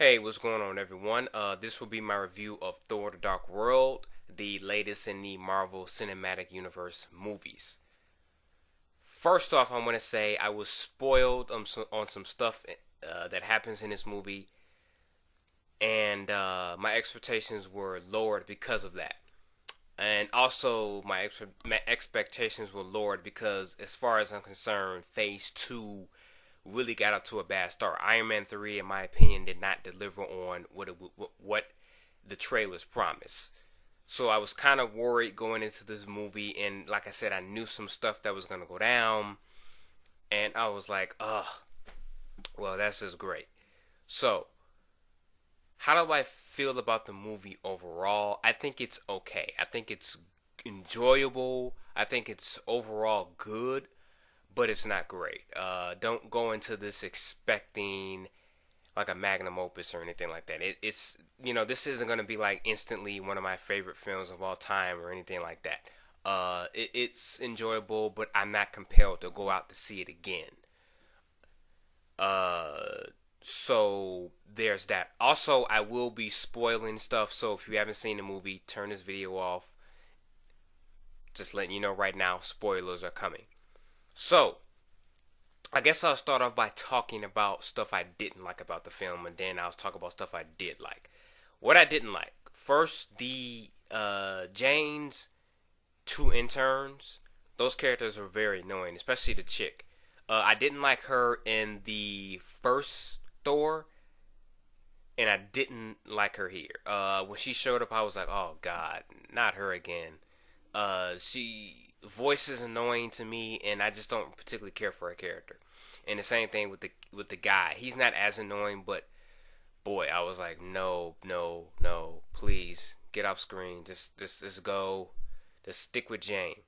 Hey, what's going on, everyone? This will be my review of Thor: The Dark World, the latest in the Marvel Cinematic Universe movies. First off, I want to say I was spoiled on some stuff that happens in this movie, and my expectations were lowered because of that. And also, my expectations were lowered because, as far as I'm concerned, Phase 2 really got up to a bad start. Iron Man 3, in my opinion, did not deliver on what the trailers promised. So I was kind of worried going into this movie, and like I said, I knew some stuff that was going to go down, and I was like, ugh, well, that's just great. So, how do I feel about the movie overall? I think it's okay. I think it's enjoyable. I think it's overall good, but it's not great. Don't go into this expecting like a magnum opus or anything like that. It's this isn't gonna be like instantly one of my favorite films of all time or anything like that. It's enjoyable, but I'm not compelled to go out to see it again. So there's that. Also, I will be spoiling stuff. So if you haven't seen the movie, turn this video off. Just letting you know right now, spoilers are coming. So I guess I'll start off by talking about stuff I didn't like about the film, and then I'll talk about stuff I did like. What I didn't like. First, the Jane's two interns. Those characters were very annoying, especially the chick. I didn't like her in the first Thor, and I didn't like her here. When she showed up, I was like, oh God, not her again. She voice is annoying to me, and I just don't particularly care for her character. And the same thing with the guy. He's not as annoying, but boy, I was like, no, no, no, please get off screen. Just go. Just stick with Jane.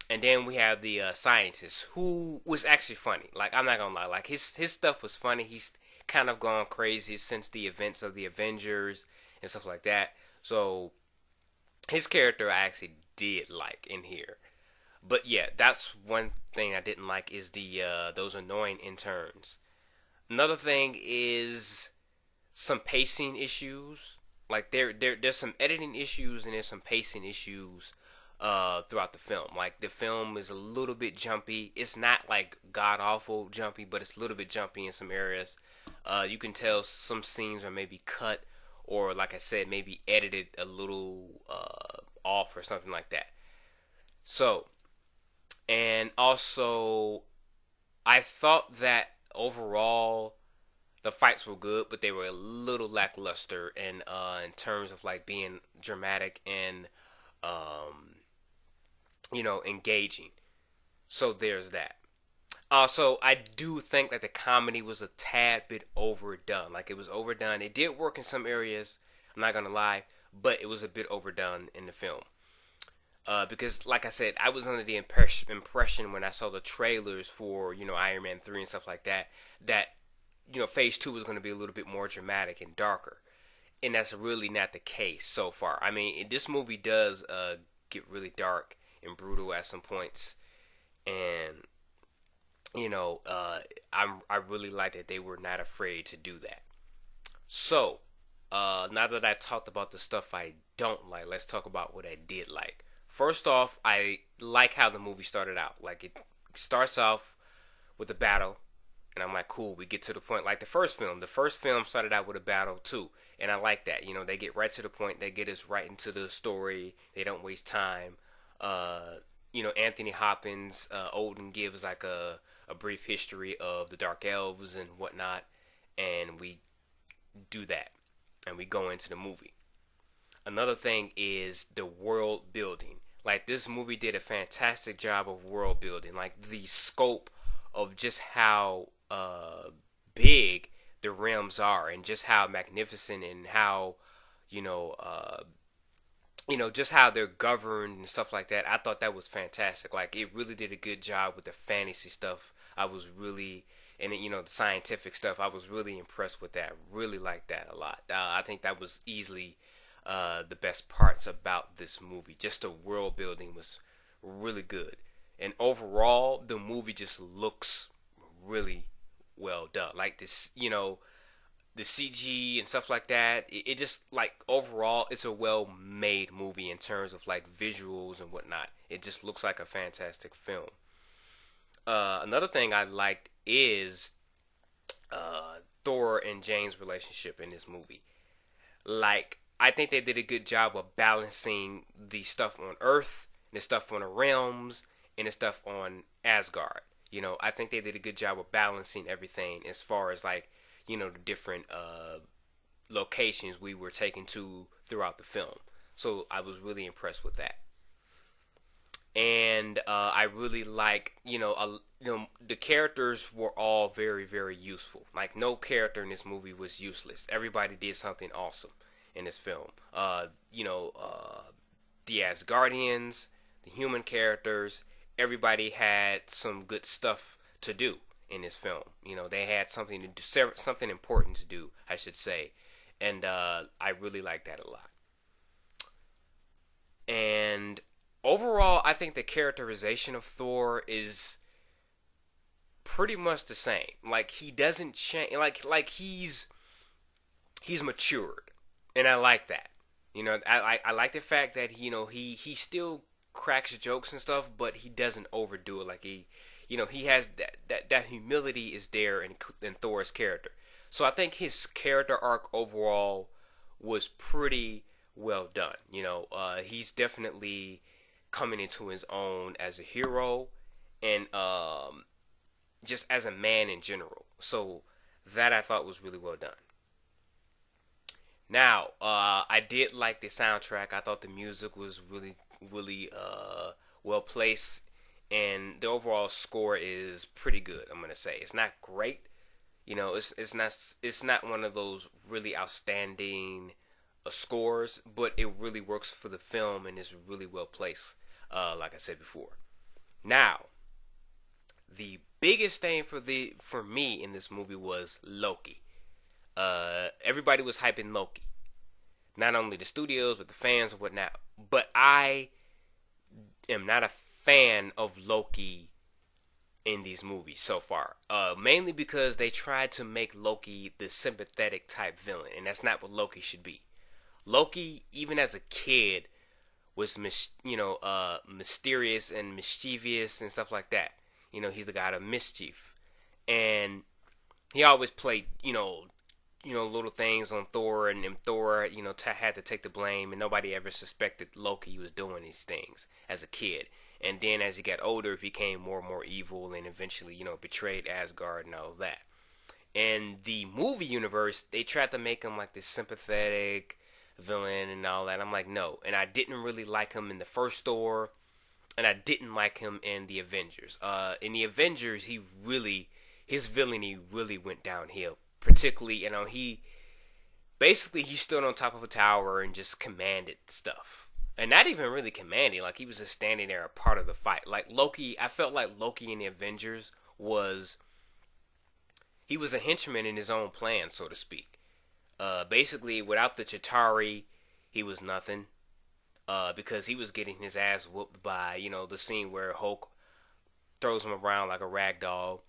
And then we have the scientist who was actually funny. Like I'm not gonna lie, like his stuff was funny. He's kind of gone crazy since the events of the Avengers and stuff like that. So his character I actually did like in here. But yeah, that's one thing I didn't like is the those annoying interns. Another thing is some pacing issues. Like there's some editing issues and there's some pacing issues throughout the film. Like the film is a little bit jumpy. It's not like god awful jumpy, but it's a little bit jumpy in some areas. You can tell some scenes are maybe cut or, like I said, maybe edited a little off or something like that. So, and also, I thought that overall the fights were good, but they were a little lackluster in terms of like being dramatic and um, engaging. So there's that. Also, I do think that the comedy was a tad bit overdone. Like it was overdone. It did work in some areas. I'm not gonna lie, but it was a bit overdone in the film. Because, like I said, I was under the impression when I saw the trailers for Iron Man 3 and stuff like that that Phase 2 was going to be a little bit more dramatic and darker, and that's really not the case so far. I mean, this movie does get really dark and brutal at some points, and I really like that they were not afraid to do that. So, now that I talked about the stuff I don't like, let's talk about what I did like. First off, I like how the movie started out. Like it starts off with a battle, and I'm like, cool. We get to the point. Like the first film. The first film started out with a battle too, and I like that. They get right to the point. They get us right into the story. They don't waste time. Anthony Hopkins, Odin gives like a brief history of the Dark Elves and whatnot, and we do that, and we go into the movie. Another thing is the world building. Like this movie did a fantastic job of world building. Like the scope of just how big the realms are, and just how magnificent, and how you know uh, just how they're governed and stuff like that. I thought that was fantastic. Like it really did a good job with the fantasy stuff. I was really and the scientific stuff. I was really impressed with that. Really liked that a lot. I think that was easily the best parts about this movie. Just the world building was really good, and overall, the movie just looks really well done. Like this, the CG and stuff like that. It just like overall, it's a well made movie in terms of like visuals and whatnot. It just looks like a fantastic film. Another thing I liked is Thor and Jane's relationship in this movie. Like, I think they did a good job of balancing the stuff on Earth, the stuff on the realms, and the stuff on Asgard. I think they did a good job of balancing everything as far as like, the different locations we were taken to throughout the film. So I was really impressed with that. And I really like, the characters were all very, very useful. Like, no character in this movie was useless. Everybody did something awesome in this film. The Asgardians, the human characters, everybody had some good stuff to do in this film. They had something to do, something important to do, I should say, and I really like that a lot. And overall, I think the characterization of Thor is pretty much the same. Like, he doesn't change. Like he's matured, and I like that. I like the fact that he still cracks jokes and stuff, but he doesn't overdo it. Like he has that humility is there in Thor's character. So I think his character arc overall was pretty well done. He's definitely coming into his own as a hero and just as a man in general. So that I thought was really well done. Now, I did like the soundtrack. I thought the music was really, really well placed, and the overall score is pretty good. I'm gonna say it's not great. It's not one of those really outstanding scores, but it really works for the film and is really well placed. Like I said before. Now, the biggest thing for me in this movie was Loki. Everybody was hyping Loki. Not only the studios, but the fans and whatnot. But I am not a fan of Loki in these movies so far. Mainly because they tried to make Loki the sympathetic type villain, and that's not what Loki should be. Loki, even as a kid, was mysterious and mischievous and stuff like that. He's the god of mischief, and he always played little things on Thor, and Thor had to take the blame, and nobody ever suspected Loki was doing these things as a kid. And then as he got older, he became more and more evil, and eventually betrayed Asgard and all of that. In the movie universe, they tried to make him like this sympathetic villain and all that. I'm like, no. And I didn't really like him in the first Thor, and I didn't like him in the Avengers. In the Avengers, his villainy really went downhill. Particularly, he stood on top of a tower and just commanded stuff. And not even really commanding, like he was just standing there a part of the fight. Like Loki, I felt like Loki in the Avengers he was a henchman in his own plan, so to speak. Basically, without the Chitauri, he was nothing. Because he was getting his ass whooped by, the scene where Hulk throws him around like a rag doll.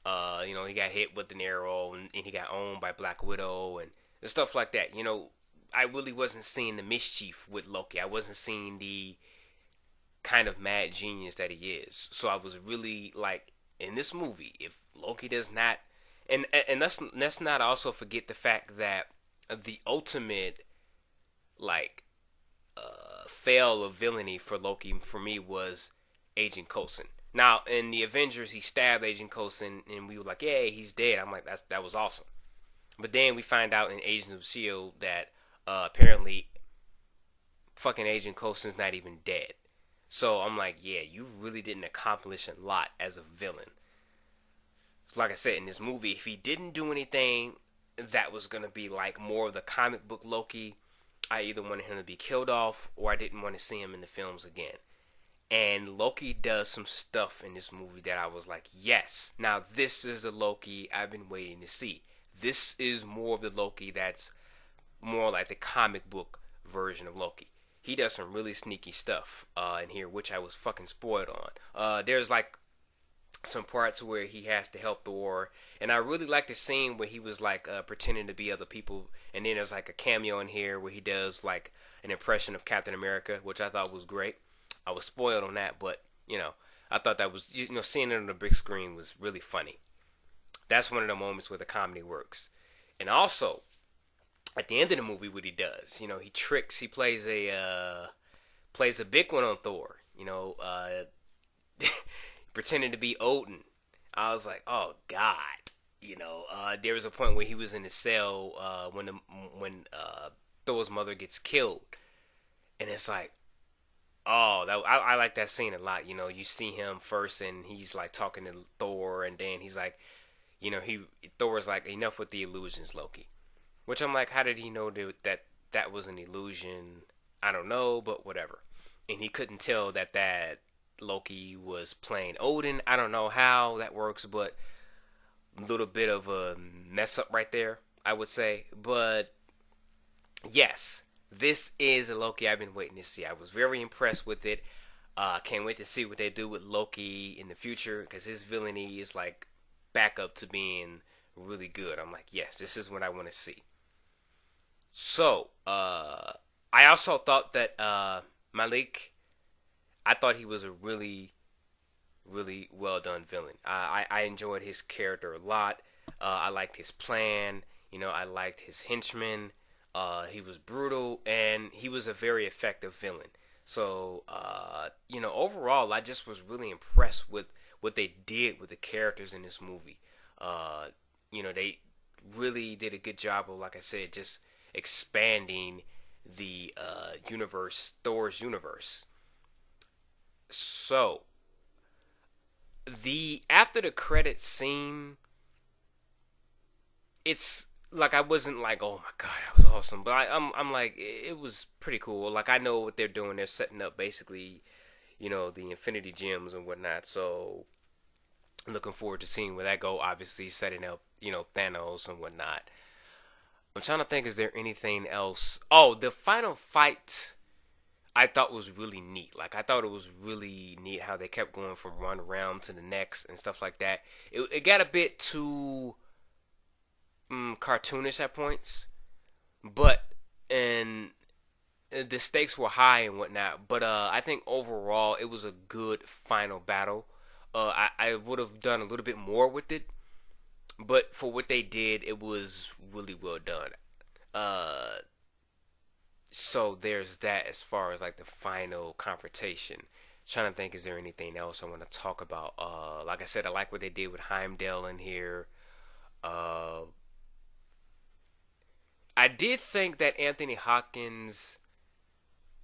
He got hit with an arrow and he got owned by Black Widow and stuff like that. I really wasn't seeing the mischief with Loki. I wasn't seeing the kind of mad genius that he is. So I was really like, in this movie, if Loki does not, and let's not also forget the fact that the ultimate fail of villainy for Loki for me was Agent Coulson. Now, in the Avengers, he stabbed Agent Coulson, and we were like, "Yeah, he's dead." I'm like, that was awesome. But then we find out in Agents of S.H.I.E.L.D. that apparently fucking Agent Coulson's not even dead. So I'm like, yeah, you really didn't accomplish a lot as a villain. Like I said, in this movie, if he didn't do anything that was going to be like more of the comic book Loki, I either wanted him to be killed off or I didn't want to see him in the films again. And Loki does some stuff in this movie that I was like, yes, now this is the Loki I've been waiting to see. This is more of the Loki that's more like the comic book version of Loki. He does some really sneaky stuff in here, which I was fucking spoiled on. There's like some parts where he has to help Thor, and I really like the scene where he was like pretending to be other people, and then there's like a cameo in here where he does like an impression of Captain America, which I thought was great. I was spoiled on that, but I thought that was seeing it on the big screen was really funny. That's one of the moments where the comedy works, and also at the end of the movie, what he does, he plays a big one on Thor, pretending to be Odin. I was like, oh God. There was a point where he was in the cell when Thor's mother gets killed, and it's like, oh, I like that scene a lot. You see him first, and he's like talking to Thor, and then he's like, he Thor's like, enough with the illusions, Loki. Which I'm like, how did he know that was an illusion? I don't know, but whatever. And he couldn't tell that Loki was playing Odin. I don't know how that works, but a little bit of a mess up right there, I would say. But yes, this is a Loki I've been waiting to see. I was very impressed with it. Can't wait to see what they do with Loki in the future, because his villainy is like back up to being really good. I'm like, yes, this is what I want to see. So, I also thought that Malik, I thought he was a really, really well done villain. I enjoyed his character a lot. I liked his plan. I liked his henchmen. He was brutal, and he was a very effective villain. So, overall, I just was really impressed with what they did with the characters in this movie. They really did a good job of, like I said, just expanding the Thor's universe. So, the after the credits scene, it's like I wasn't like, oh my god, that was awesome, but I'm like, it was pretty cool. Like, I know what they're doing. They're setting up basically, the Infinity Gems and whatnot. So, I'm looking forward to seeing where that go. Obviously, setting up, Thanos and whatnot. I'm trying to think, is there anything else? Oh, the final fight I thought was really neat. Like, I thought it was really neat how they kept going from one round to the next and stuff like that. It got a bit too cartoonish at points, but and the stakes were high and whatnot. But I think overall it was a good final battle. I would have done a little bit more with it, but for what they did, it was really well done. Uh, so there's that as far as like the final confrontation. Trying to think, is there anything else I want to talk about? Like I said, I like what they did with Heimdall in here. Uh, I did think that Anthony Hopkins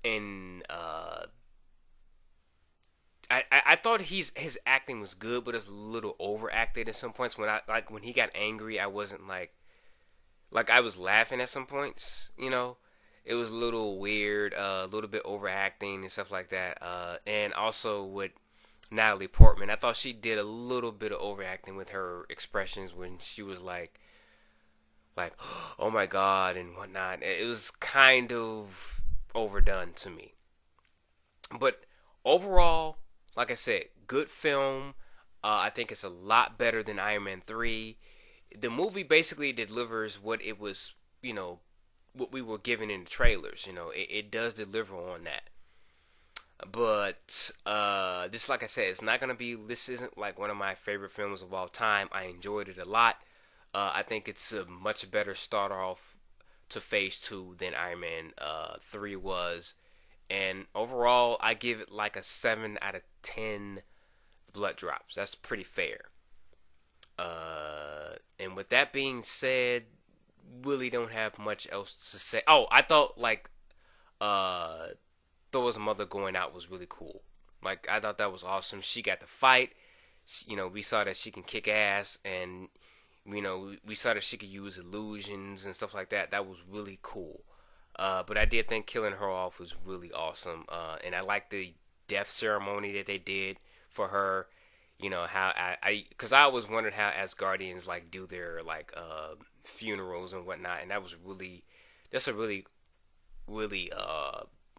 and I thought his acting was good, but it's a little overacted at some points. When he got angry, I wasn't like I was laughing at some points. It was a little weird, a little bit overacting and stuff like that. And also with Natalie Portman, I thought she did a little bit of overacting with her expressions when she was like, oh my god and whatnot. It was kind of overdone to me. But overall, like I said, good film. I think it's a lot better than Iron Man 3. The movie basically delivers what it was, what we were given in the trailers. It does deliver on that. But this, like I said, it's not gonna be. This isn't like one of my favorite films of all time. I enjoyed it a lot. I think it's a much better start off to Phase 2 than Iron Man 3 was. And overall, I give it like a 7 out of 10 blood drops. That's pretty fair. And with that being said, really don't have much else to say. Oh, I thought like Thor's mother going out was really cool. Like, I thought that was awesome. She got to fight. We saw that she can kick ass, and we saw that she could use illusions and stuff like that. That was really cool. But I did think killing her off was really awesome. And I liked the death ceremony that they did for her. How because I always wondered how Asgardians like do their like funerals and whatnot, and that's a really really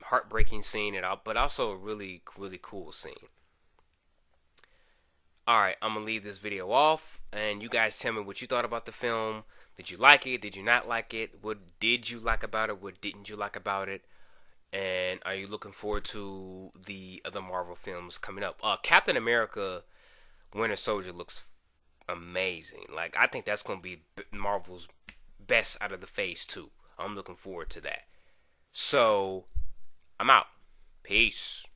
heartbreaking scene, but also a really really cool scene. Alright, I'm gonna leave this video off, and you guys tell me what you thought about the film. Did you like it? Did you not like it? What did you like about it? What didn't you like about it? And are you looking forward to the other Marvel films coming up? Captain America Winter Soldier looks amazing. Like, I think that's going to be Marvel's best out of the phase 2. I'm looking forward to that. So, I'm out. Peace.